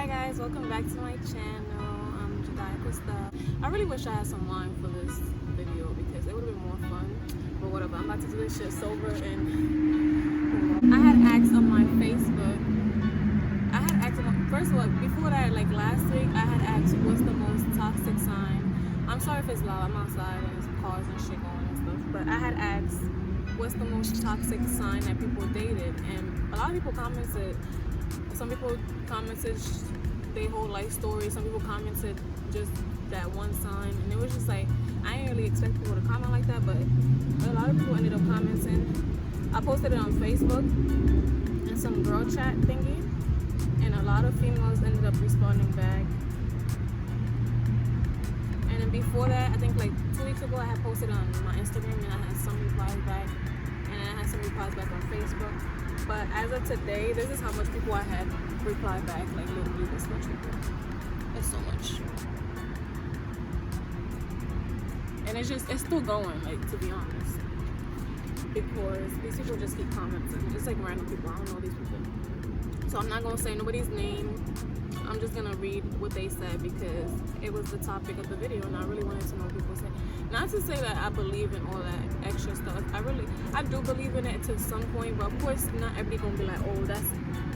Hi guys, welcome back to my channel. I'm Jadaichristelle. I really wish I had some wine for this video because it would have been more fun. But whatever, I'm about to do this shit sober. And I had asked on my Facebook. First of all, before that, like last week, I had asked what's the most toxic sign. I'm sorry if it's loud. I'm outside and there's cars and shit going and stuff. But I had asked what's the most toxic sign that people dated, and a lot of people commented. Some people commented their whole life story. Some people commented just that one sign, and it was just like, I didn't really expect people to comment like that, but a lot of people ended up commenting. I posted it on Facebook and some girl chat thingy, and a lot of females ended up responding back. And then before that, I think like 2 weeks ago, I had posted on my Instagram and I had some replies back, and then I had some replies back on Facebook. But as of today, this is how much people I had reply back. Like literally this much people. It's so much. And it's still going, like, to be honest. Because these people just keep commenting. Just like random people. I don't know these people. So I'm not gonna say nobody's name. I'm just gonna read what they said because it was the topic of the video and I really wanted to know what people say. Not to say that I believe in all that extra stuff. I do believe in it to some point, but of course not everybody gonna be like, oh, that's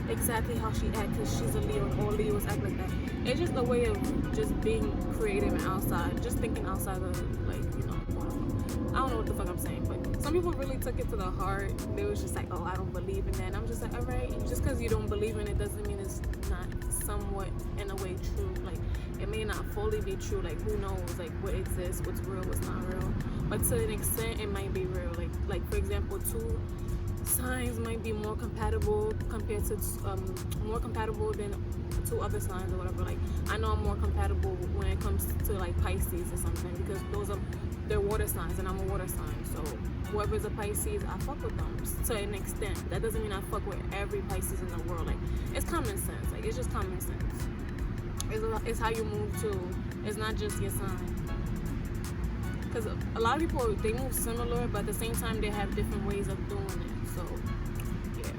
exactly how she acts because she's a Leo and all Leos act like that. It's just a way of just being creative and outside, just thinking outside of, like, you know, I don't know what the fuck I'm saying, but some people really took it to the heart. They was just like, oh, I don't believe in that. And I'm just like, all right, just because you don't believe in it doesn't mean it's not somewhat in a way true. Like, it may not fully be true. Like, who knows, like, what exists, what's real, what's not real. But to an extent, it might be real. Like for example, two signs might be more compatible compared to more compatible than two other signs or whatever. Like, I know I'm more compatible when it comes to like Pisces or something because they're water signs and I'm a water sign. So whoever's a Pisces, I fuck with them to an extent. That doesn't mean I fuck with every Pisces in the world. Like, it's common sense. Like, it's just common sense. It's how you move too. It's not just your sign. Because a lot of people, they move similar, but at the same time, they have different ways of doing it. So, yeah.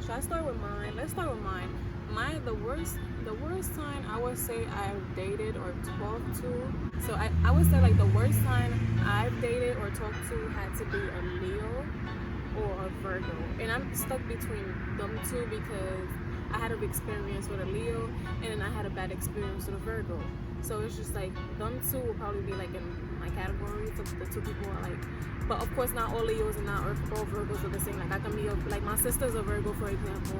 Should I start with mine? Let's start with mine. The worst sign I would say I've dated or talked to. So I would say like the worst sign I've dated or talked to had to be a Leo or a Virgo. And I'm stuck between them two because I had an experience with a Leo and then I had a bad experience with a Virgo. So it's just like them two will probably be like in my category for the two people I like. But of course not all Leos and not all Virgos are the same. Like, I can be like my sister's a Virgo, for example,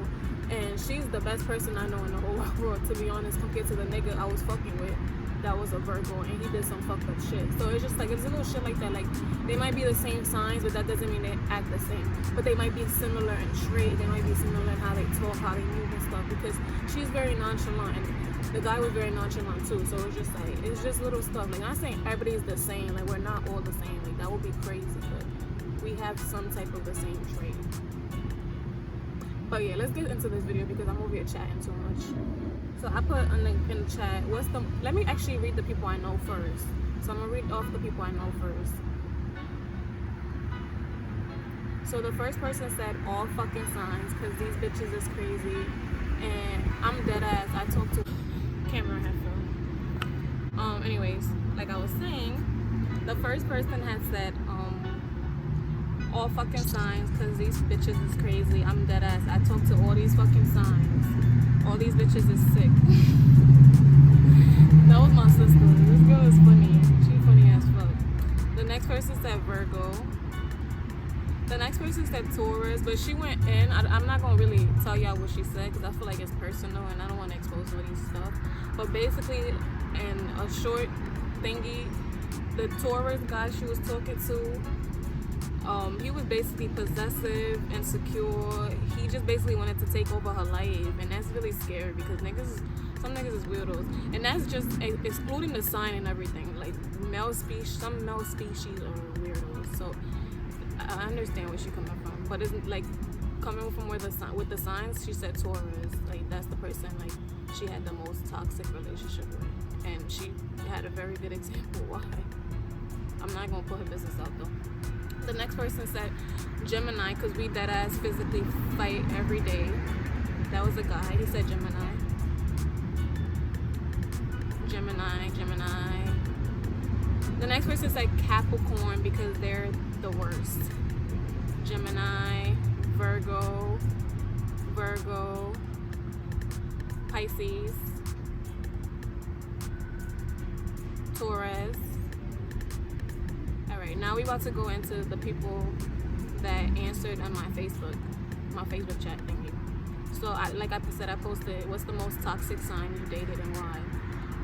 and she's the best person I know in the whole world, to be honest, compared to the nigga I was fucking with that was a Virgo and he did some fucked up shit. So it's just like, it's a little shit like that. Like, they might be the same signs, but that doesn't mean they act the same. But they might be similar in trait, they might be similar in how they talk, how they move and stuff, because she's very nonchalant and the guy was very nonchalant too. So it's just like, it's just little stuff. Like, I'm not saying everybody's the same, like, we're not all the same, like, that would be crazy, but we have some type of the same trait. But yeah, let's get into this video because I'm over here chatting too much. So I put in the chat, let me actually read the people I know first. So I'm gonna read off the people I know first. So the first person said all fucking signs because these bitches is crazy. And I'm dead ass. I talked to camera headphone. Anyways, like I was saying, the first person had said all fucking signs because these bitches is crazy. I'm dead ass. I talked to all these fucking signs. All these bitches is sick. That was my sister. This girl is funny. She funny as fuck. The next person said Virgo. The next person said Taurus, but she went in. I'm not gonna really tell y'all what she said because I feel like it's personal and I don't want to expose all these stuff. But basically, in a short thingy, the Taurus guy she was talking to, he was basically possessive, insecure. He just basically wanted to take over her life, and that's really scary because some niggas is weirdos, and that's just excluding the sign and everything. Like, some male species are weirdos. So I understand where she's coming from, but it's like coming from with the signs. She said Taurus, like, that's the person like she had the most toxic relationship with, and she had a very good example why. I'm not gonna put her business out though. The next person said Gemini because we dead ass physically fight every day. That was a guy. He said Gemini. Gemini. The next person said Capricorn because they're the worst. Gemini, Virgo, Pisces, Taurus. Alright, now we about to go into the people that answered on my Facebook chat thingy. So like I said, I posted, what's the most toxic sign you dated and why?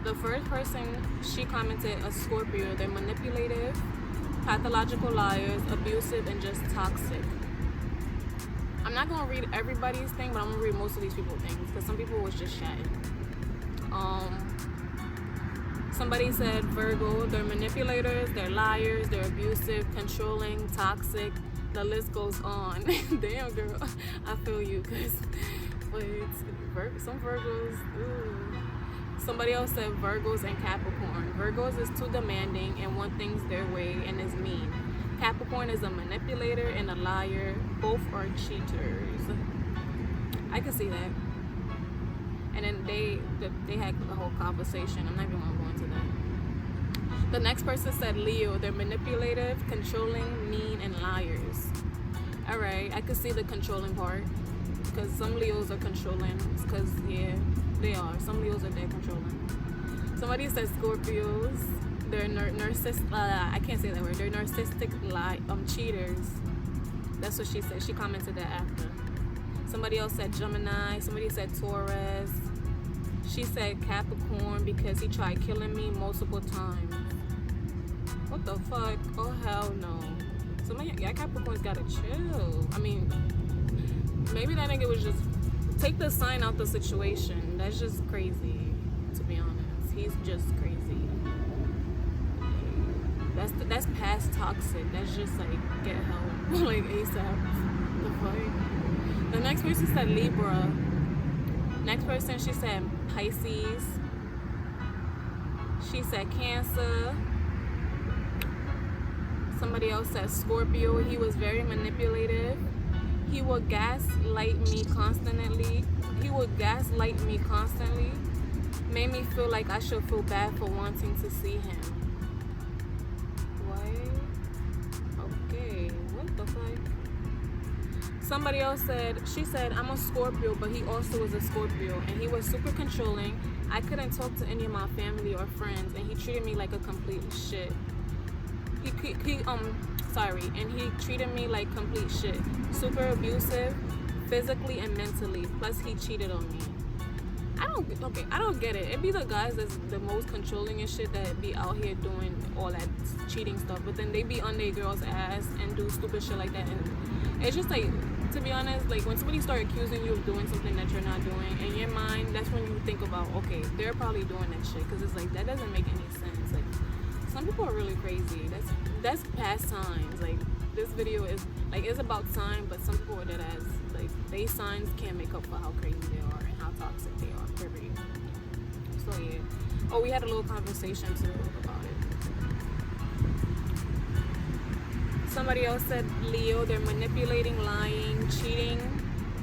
The first person, she commented a Scorpio. They're manipulative, pathological liars, abusive, and just toxic. I'm not gonna read everybody's thing, but I'm gonna read most of these people's things because some people was just chatting. Somebody said Virgo, they're manipulators, they're liars, they're abusive, controlling, toxic. The list goes on. Damn, girl, I feel you, cause some Virgos. Ooh. Somebody else said Virgos and Capricorn. Virgos is too demanding and want things their way and is mean. Capricorn is a manipulator and a liar. Both are cheaters. I can see that. And then they had a whole conversation. I'm not even gonna go into that. The next person said Leo. They're manipulative, controlling, mean, and liars. All right, I could see the controlling part because some Leos are controlling. Because yeah, they are. Some Leos are dead controlling. Somebody said Scorpios. They're narcissistic. I can't say that word. They're narcissistic cheaters. That's what she said. She commented that after. Somebody else said Gemini. Somebody said Taurus. She said Capricorn because he tried killing me multiple times. What the fuck? Oh hell no. Somebody, yeah, Capricorn's gotta chill. I mean, maybe that nigga was just take the sign out the situation. That's just crazy. To be honest, he's just crazy. That's past toxic. That's just like get help like ASAP. The fuck. The next person said Libra. Next person, she said Pisces. She said Cancer. Somebody else said Scorpio. He was very manipulative. He would gaslight me constantly. Made me feel like I should feel bad for wanting to see him. Somebody else said, she said, I'm a Scorpio, but he also was a Scorpio, and he was super controlling. I couldn't talk to any of my family or friends, and he treated me like a complete shit. He treated me like complete shit. Super abusive, physically and mentally. Plus, he cheated on me. I don't get it. It be the guys that's the most controlling and shit that be out here doing all that cheating stuff, but then they be on their girl's ass and do stupid shit like that. And it's just like, to be honest, like when somebody start accusing you of doing something that you're not doing, in your mind, that's when you think about, okay, they're probably doing that shit, because it's like that doesn't make any sense. Like some people are really crazy. That's past times. Like this video is like it's about time, but some people are dead ass. Like they signs can't make up for how crazy they are and how toxic they are. Period. So yeah. Oh, we had a little conversation too about it. Somebody else said Leo, they're manipulating, lying, cheating,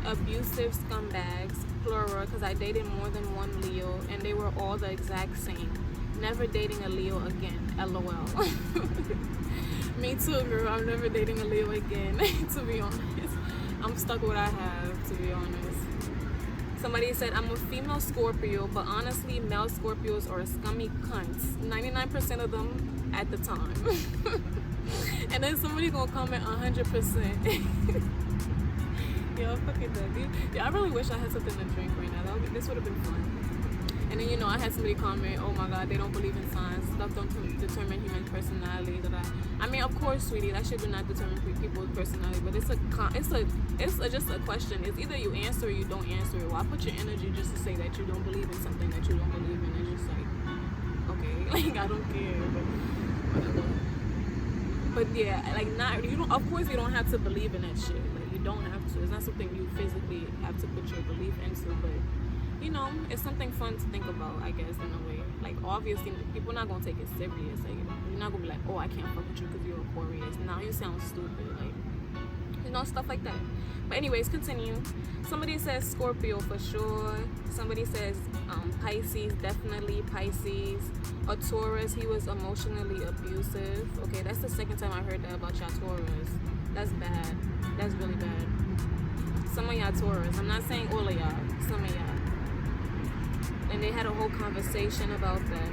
abusive scumbags, plural, because I dated more than one Leo and they were all the exact same. Never dating a Leo again, LOL. Me too, girl. I'm never dating a Leo again, to be honest. I'm stuck with what I have, to be honest. Somebody said, I'm a female Scorpio, but honestly, male Scorpios are scummy cunts. 99% of them at the time. And then somebody gonna comment 100%. Yo, fuck it, Daddy. Yeah, I really wish I had something to drink right now. This would have been fun. And then, you know, I had somebody comment, oh my God, they don't believe in signs. Stuff don't determine human personality. I mean, of course, sweetie, that shit do not determine people's personality. But it's just a question. It's either you answer or you don't answer. Why put your energy just to say that you don't believe in something that you don't believe in? It's just like, okay, like I don't care, but whatever. But yeah, like of course you don't have to believe in that shit. Like you don't have to. It's not something you physically have to put your belief into, but you know, it's something fun to think about, I guess, in a way. Like, obviously, people not gonna take it serious. Like, you're not gonna be like, oh, I can't fuck with you because you're Aquarius. Now you sound stupid. Like, You know, stuff like that. But anyways, continue. Somebody says Scorpio for sure. Somebody says Pisces, definitely Pisces. A Taurus, he was emotionally abusive. Okay, that's the second time I heard that about y'all Taurus. That's bad. That's really bad. Some of y'all Taurus. I'm not saying all of y'all. Some of y'all. And they had a whole conversation about that.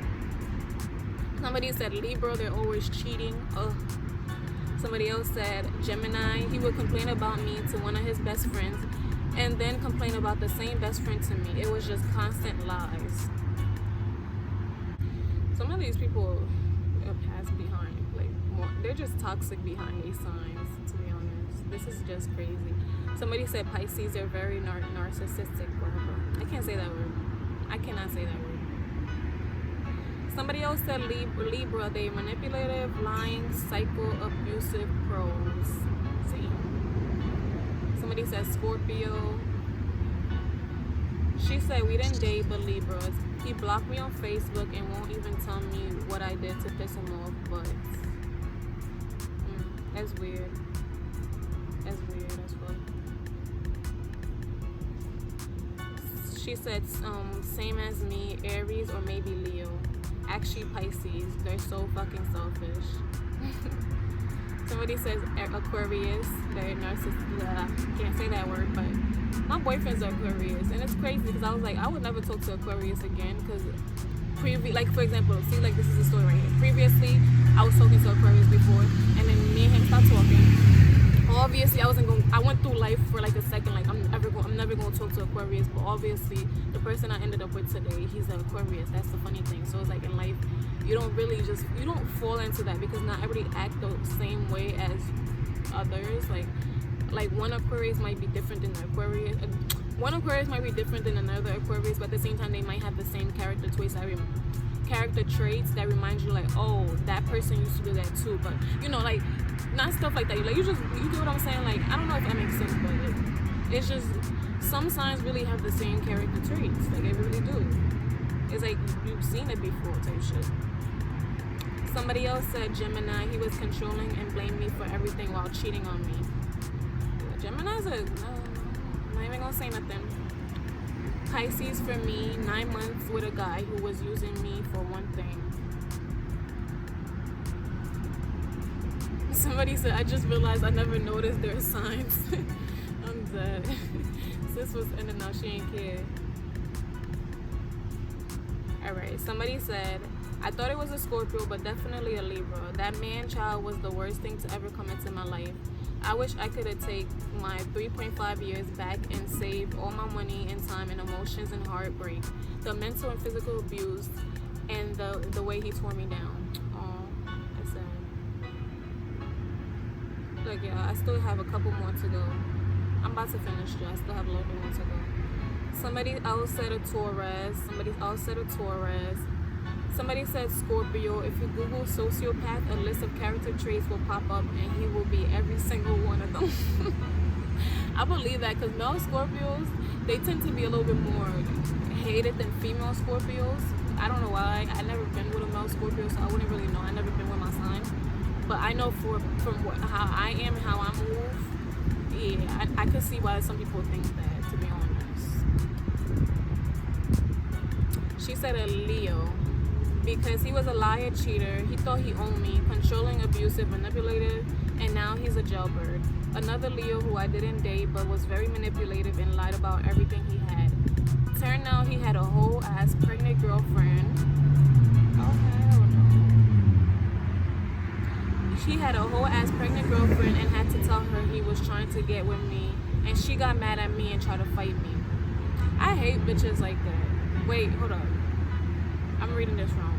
Somebody said Libra, they're always cheating. Ugh. Somebody else said Gemini, he would complain about me to one of his best friends and then complain about the same best friend to me. It was just constant lies. Some of these people pass behind, like more, they're just toxic behind these signs, to be honest. This is just crazy. Somebody said Pisces, they're very narcissistic, whatever. I can't say that word. I cannot say that word. Somebody else said Libra, they manipulative, lying, psycho, abusive pros. See? Somebody said Scorpio. She said we didn't date, but Libras. He blocked me on Facebook and won't even tell me what I did to piss him off, but that's weird. That's weird as fuck. She said same as me, Aries or maybe Leo. Actually Pisces, they're so fucking selfish. Somebody says Aquarius, they're narcissistic. Can't say that word, but my boyfriend's Aquarius, and it's crazy because I was like, I would never talk to Aquarius again because like for example, see, like this is a story right here. Previously, I was talking to Aquarius before, and then me and him stopped talking. Obviously, I went through life for like a second, like I'm never gonna talk to Aquarius, but obviously the person I ended up with today, he's an Aquarius. That's the funny thing. So it's like in life, you don't fall into that because not everybody act the same way as others. Like one Aquarius might be different than the Aquarius. One Aquarius might be different than another Aquarius, but at the same time, they might have the same character traits that remind you like, oh, that person used to do that too. But you know, like, not stuff like that. Like you get what I'm saying? Like, I don't know if that makes sense, but it's just some signs really have the same character traits. Like they really do. It's like you've seen it before type shit. Somebody else said Gemini, he was controlling and blamed me for everything while cheating on me. Gemini's I'm not even gonna say nothing. Pisces for me, 9 months with a guy who was using me for one thing. Somebody said, I just realized I never noticed their signs. I'm dead. Sis was in and out, she ain't care. Alright, somebody said, I thought it was a Scorpio, but definitely a Libra. That man child was the worst thing to ever come into my life. I wish I could have taken my 3.5 years back and saved all my money and time and emotions and heartbreak, the mental and physical abuse, and the way he tore me down. Oh, that's sad. Look, yeah, I still have a couple more to go. I'm about to finish, though. I still have a little bit more to go. Somebody else said a Taurus. Somebody else said a Taurus. Somebody said Scorpio. If you Google sociopath, a list of character traits will pop up and he will be every single one of them. I believe that because male Scorpios, they tend to be a little bit more hated than female Scorpios. I don't know why. I never been with a male Scorpio, so I wouldn't really know. I never been with my sign. But I know from how I am and how I move, yeah, I could see why some people think that, to be honest. She said a Leo. Because he was a liar, cheater, he thought he owned me, controlling, abusive, manipulative, and now he's a jailbird. Another Leo who I didn't date but was very manipulative and lied about everything he had. Turned out he had a whole ass pregnant girlfriend. Oh hell no. She had a whole ass pregnant girlfriend and had to tell her he was trying to get with me, and she got mad at me and tried to fight me. I hate bitches like that. Wait, hold up. I'm reading this wrong.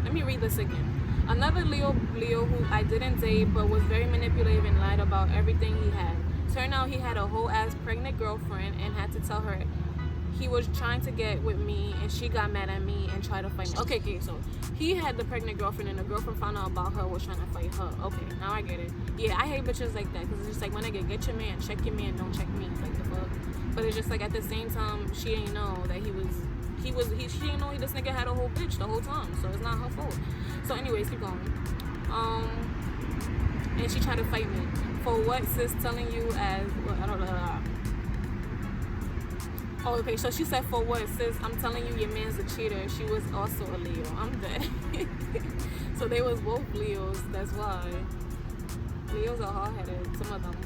Let me read this again. Another Leo who I didn't date but was very manipulative and lied about everything he had. Turned out he had a whole ass pregnant girlfriend and had to tell her he was trying to get with me, and she got mad at me and tried to fight me. Okay, so he had the pregnant girlfriend and the girlfriend found out about her, was trying to fight her. Okay, now I get it. Yeah, I hate bitches like that because it's just like, when I get your man, check your man, don't check me. Like the fuck. But it's just like at the same time, she ain't know that she didn't know this nigga had a whole bitch the whole time, so it's not her fault. So anyways, keep going. and she tried to fight me. For what, sis? Telling you as well, I don't know. Oh, okay, so she said, for what, sis? I'm telling you, your man's a cheater. She was also a Leo. I'm dead. So they was both Leos. That's why. Leos are hard-headed. Some of them.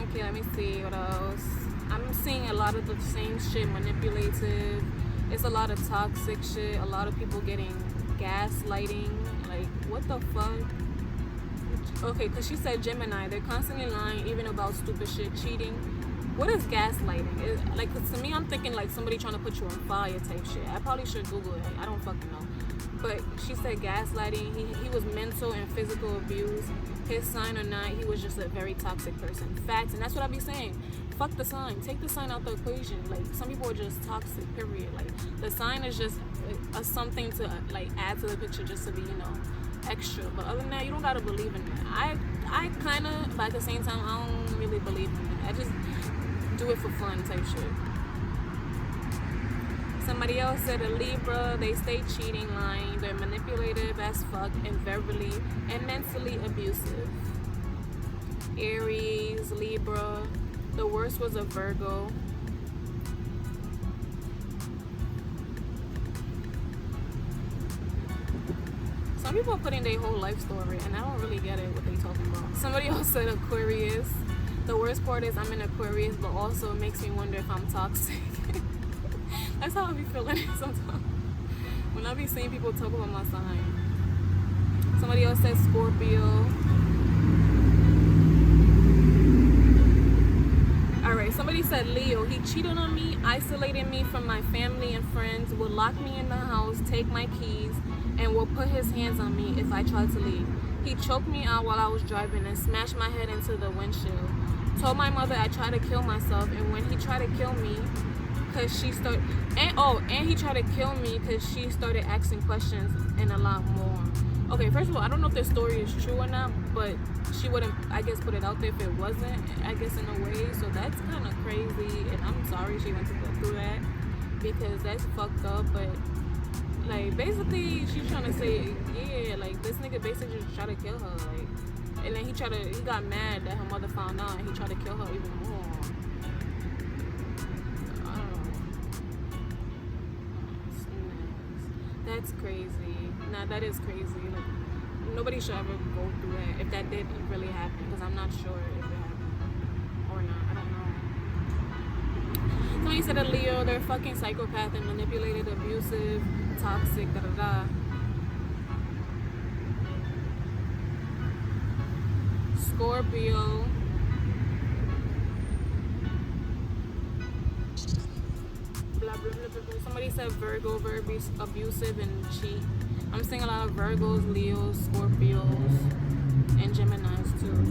Okay, let me see what else. I'm seeing a lot of the same shit, manipulative. It's a lot of toxic shit. A lot of people getting gaslighting. Like, what the fuck? Okay, because she said Gemini. They're constantly lying, even about stupid shit, cheating. What is gaslighting? Like, to me, I'm thinking like somebody trying to put you on fire type shit. I probably should Google it. I don't fucking know. But she said gaslighting. He was mental and physical abuse. His sign or not, he was just a very toxic person. Facts, and that's what I be saying. Fuck the sign. Take the sign out the equation. Like, some people are just toxic, period. Like, the sign is just a something to like add to the picture just to be, you know, extra. But other than that, you don't gotta believe in that. I kind of, but at the same time, I don't really believe in it. I just do it for fun type shit. Somebody else said a Libra, they stay cheating, lying, they're manipulative as fuck, and verbally and mentally abusive. Aries, Libra, the worst was a Virgo. Some people are putting their whole life story, and I don't really get it, what they talking about. Somebody else said Aquarius. The worst part is I'm in Aquarius, but also it makes me wonder if I'm toxic. That's how I be feeling sometimes. When I be seeing people talk about my sign. Somebody else said Scorpio. Alright, somebody said Leo. He cheated on me, isolated me from my family and friends, would lock me in the house, take my keys, and will put his hands on me if I tried to leave. He choked me out while I was driving and smashed my head into the windshield. Told my mother I tried to kill myself, and when he tried to kill me, because she started, and he tried to kill me because she started asking questions and a lot more. Okay, first of all, I don't know if this story is true or not, but she wouldn't, I guess, put it out there if it wasn't, I guess, in a way. So that's kind of crazy, and I'm sorry she went to go through that, because that's fucked up. But like, basically, she's trying to say, yeah, like, this nigga basically just tried to kill her, like, and then he got mad that her mother found out, and he tried to kill her even more. That's crazy. Nah, that is crazy. Like, nobody should ever go through that if that did really happen, because I'm not sure if it happened or not. I don't know. Somebody said a Leo, they're fucking psychopath and manipulated, abusive, toxic, da da da. Scorpio. Blah, blah, blah, blah, blah. Somebody said Virgo, very abusive and cheat. I'm seeing a lot of Virgos, Leos, Scorpios, and Geminis too.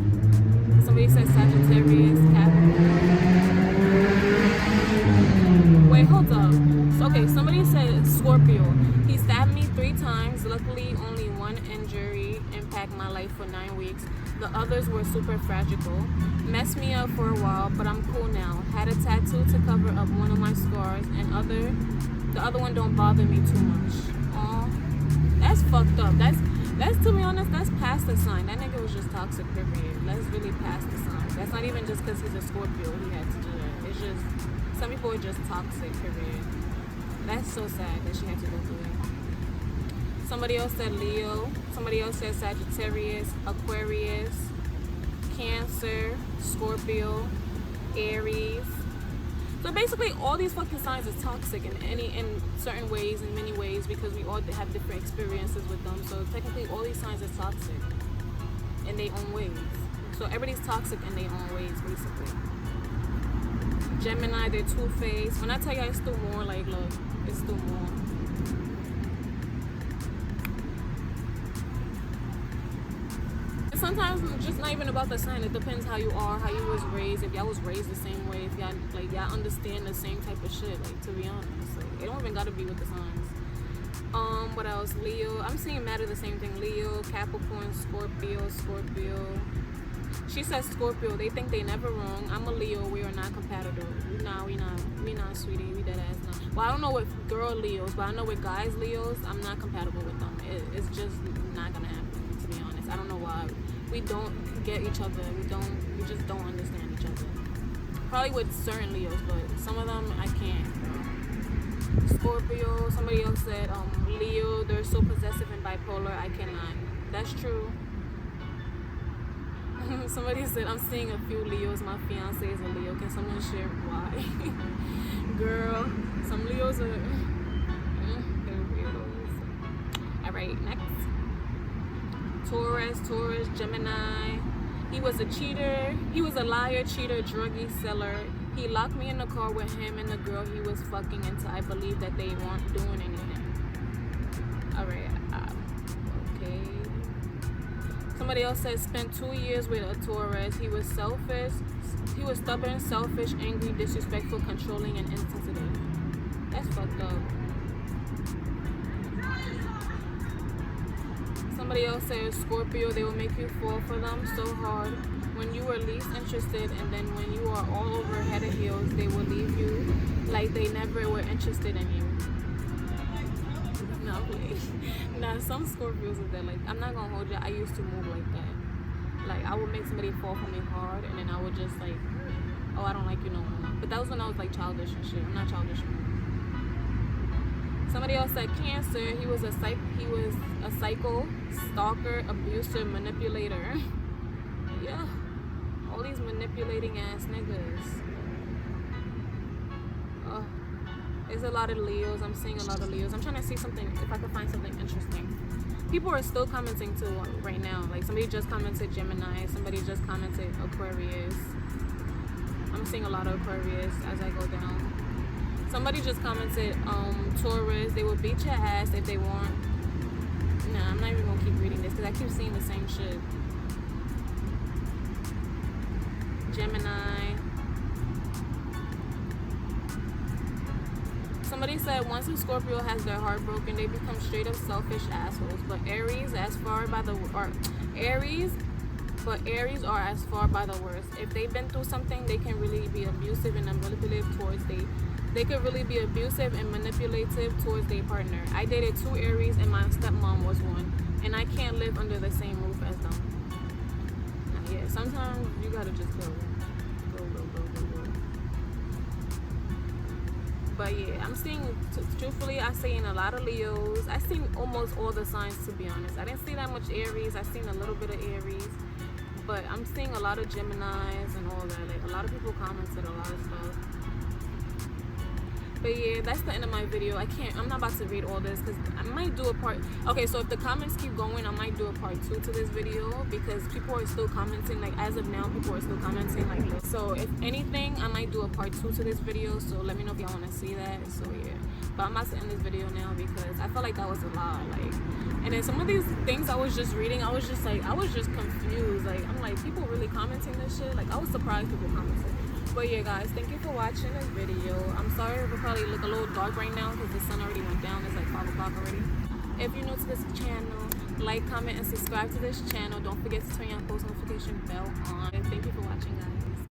Somebody said Sagittarius, Capricorn. Wait, hold up. So, okay, somebody said Scorpio. He stabbed me 3 times. Luckily, only one injury impacted my life for 9 weeks. The others were super fragile. Messed me up for a while, but I'm cool now. Had a tattoo to cover up one of my scars, and the other one don't bother me too much. Aw, that's fucked up. That's to be honest, that's past the sign. That nigga was just toxic, period. That's really past the sign. That's not even just because he's a Scorpio he had to do that. It's just, some people are just toxic, period. That's so sad that she had to go through that. Somebody else said Leo. Somebody else said Sagittarius, Aquarius, Cancer, Scorpio, Aries. So basically, all these fucking signs is toxic in certain ways, in many ways, because we all have different experiences with them. So technically, all these signs is toxic in their own ways. So everybody's toxic in their own ways, basically. Gemini, they're two-faced. When I tell you, it's still more. Like, look, it's still more. Sometimes it's just not even about the sign. It depends how you are, how you was raised. If y'all was raised the same way, if y'all understand the same type of shit. Like, to be honest, like, it don't even gotta be with the signs. What else? Leo. I'm seeing matter the same thing. Leo, Capricorn, Scorpio. She says Scorpio, they think they never wrong. I'm a Leo, we are not compatible. Nah, we not, sweetie, we dead ass not. Well, I don't know with girl Leos, but I know with guys Leos, I'm not compatible with them. It's just not gonna happen, to be honest. I don't know why. We don't get each other. We just don't understand each other. Probably with certain Leos, but some of them I can't. Scorpio, somebody else said, Leo, they're so possessive and bipolar, I cannot. That's true. Somebody said, I'm seeing a few Leos. My fiance is a Leo. Can someone share why? Girl, some Leos are... they're weirdos. Alright, next. Taurus, Gemini. He was a cheater. He was a liar, cheater, druggie, seller. He locked me in the car with him and the girl he was fucking until I believe that they weren't doing anything. Alright, okay. Somebody else said, spent 2 years with a Taurus. He was selfish. He was stubborn, selfish, angry, disrespectful, controlling, and insensitive. That's fucked up. Somebody else said, Scorpio, they will make you fall for them so hard when you were least interested, and then when you are all over head and heels, they will leave you like they never were interested in you. No, please. Nah, some Scorpios are there. Like, I'm not gonna hold you. I used to move like that. Like, I would make somebody fall for me hard, and then I would just like, oh, I don't like you no more. But that was when I was like childish and shit. I'm not childish anymore. Somebody else said Cancer. He was a psycho, stalker, abuser, manipulator. Yeah, all these manipulating ass niggas. There's a lot of Leos. I'm seeing a lot of Leos. I'm trying to see something, if I can find something interesting. People are still commenting too right now. Like, somebody just commented Gemini. Somebody just commented Aquarius. I'm seeing a lot of Aquarius as I go down. Somebody just commented Taurus. They will beat your ass if they want. Nah, I'm not even gonna keep reading this because I keep seeing the same shit. Gemini. Somebody said once a Scorpio has their heart broken, they become straight up selfish assholes. But Aries are as far by the worst. If they've been through something, they can really be abusive and manipulative towards they could really be abusive and manipulative towards their partner. I dated 2 Aries and my stepmom was one, and I can't live under the same roof as them. Yeah, sometimes you gotta just go. But yeah, I'm seeing, truthfully, I seen a lot of Leos. I seen almost all the signs, to be honest. I didn't see that much Aries. I seen a little bit of Aries, but I'm seeing a lot of Geminis and all that. Like, a lot of people commented a lot of stuff. But yeah, that's the end of my video. I'm not about to read all this because I might do a part. Okay, so if the comments keep going, I might do a part 2 to this video because people are still commenting. Like, as of now, people are still commenting like this. So if anything, I might do a part 2 to this video. So let me know if y'all want to see that. So yeah, but I'm about to end this video now because I felt like that was a lot. Like, and then some of these things I was just reading, I was just confused. Like, I'm like, people really commenting this shit? Like, I was surprised people commented. But yeah, guys, thank you for watching this video. I'm sorry if it probably look a little dark right now because the sun already went down. It's like 5 o'clock already. If you're new to this channel, like, comment, and subscribe to this channel. Don't forget to turn your post notification bell on. And thank you for watching, guys.